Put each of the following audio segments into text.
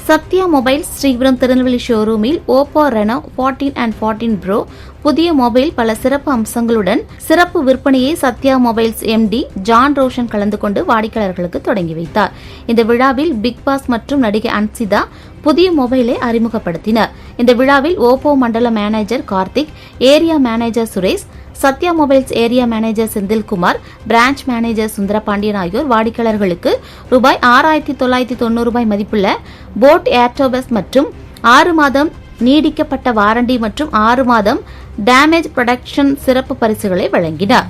Sathya mobiles Sripuram Tirunelveli ஷோரூமில் Oppo Reno 14 and 14 pro புதிய mobile பல சிறப்பு அம்சங்களுடன் சிறப்பு விற்பனையை Sathya mobiles MD John Roshan கலந்து கொண்டு வாடிக்கையாளர்களுக்கு தொடங்கி வைத்தார். இந்த விழாவில் பிக் பாஸ் மற்றும் நடிகை அன்சிதா புதிய மொபைலை அறிமுகப்படுத்தினர். இந்த விழாவில் ஓப்போ மண்டல manager Karthik, area manager Suresh, Sathya mobiles area manager Senthilkumar, branch manager Sundarapandian ஆகியோர் வாடிக்கையாளர்களுக்கு ரூபாய் 6,990 மதிப்புள்ள போட் ஏர்டோபஸ் மற்றும் 6 மாதம் நீடிக்கப்பட்ட வாரண்டி மற்றும் 6 மாதம் டேமேஜ் ப்ரொடக்ஷன் சிறப்பு பரிசுகளை வழங்கினார்.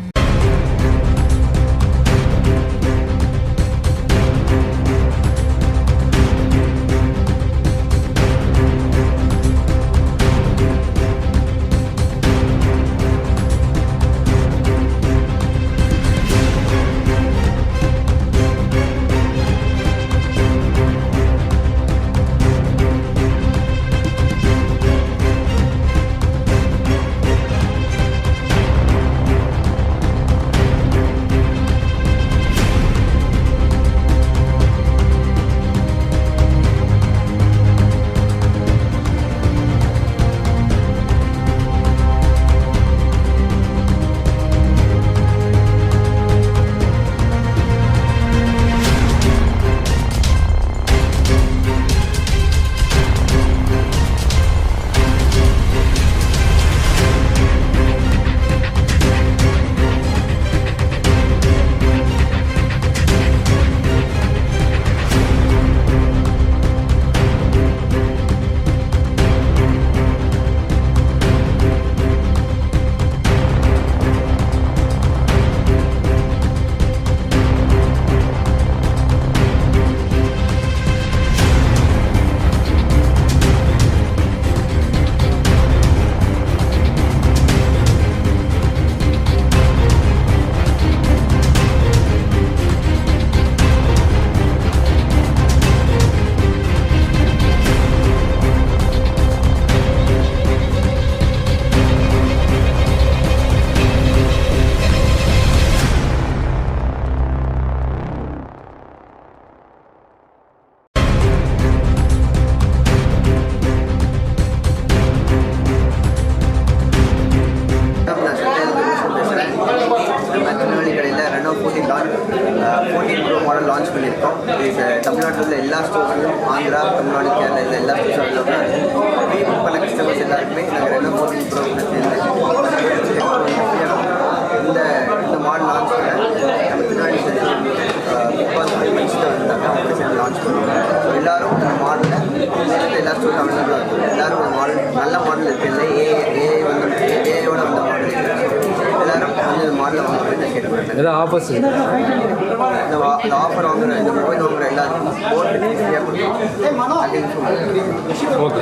மாடல் லான்ச் பண்ணியிருக்கோம். இது தமிழ்நாட்டில் எல்லா ஸ்டோர்ஸ்லையும், ஆந்திரா, தமிழ்நாடு, கேரளா இதில் எல்லா ஸ்டோர்ஸும் ப்ரீ புக் பண்ண கஸ்டமர்ஸ் எல்லாருக்குமே நாங்கள் ரெனோ 14 ப்ரோ சேர்ந்து இந்த மாடல் லான்ச் பண்ண நம்ம பின்னாடி பிக் பாஸ் மென்ஸ்ட்டு வந்தாங்க, அவங்க சேர்ந்து லான்ச் பண்ணுவோம். ஸோ எல்லோரும் இந்த மாடலை எல்லா ஸ்டோரும் அவைலபிளாக இருக்கும். எல்லோரும் ஒரு மாடல் நல்ல மாடல் இருக்குது, இல்லை ஏஐயோட வந்த மாடல் இருக்குது. எல்லோரும் வந்து இந்த மாடலை வாங்க கேட்குறாங்க. ஏதாவது ஆஃபர்ஸ் இந்த ஆஃபர் வாங்குற இந்த மொபைல் வாங்குற எல்லாருக்கும் போட்டு ஃப்ரீயாக கொடுக்கும். ஓகே.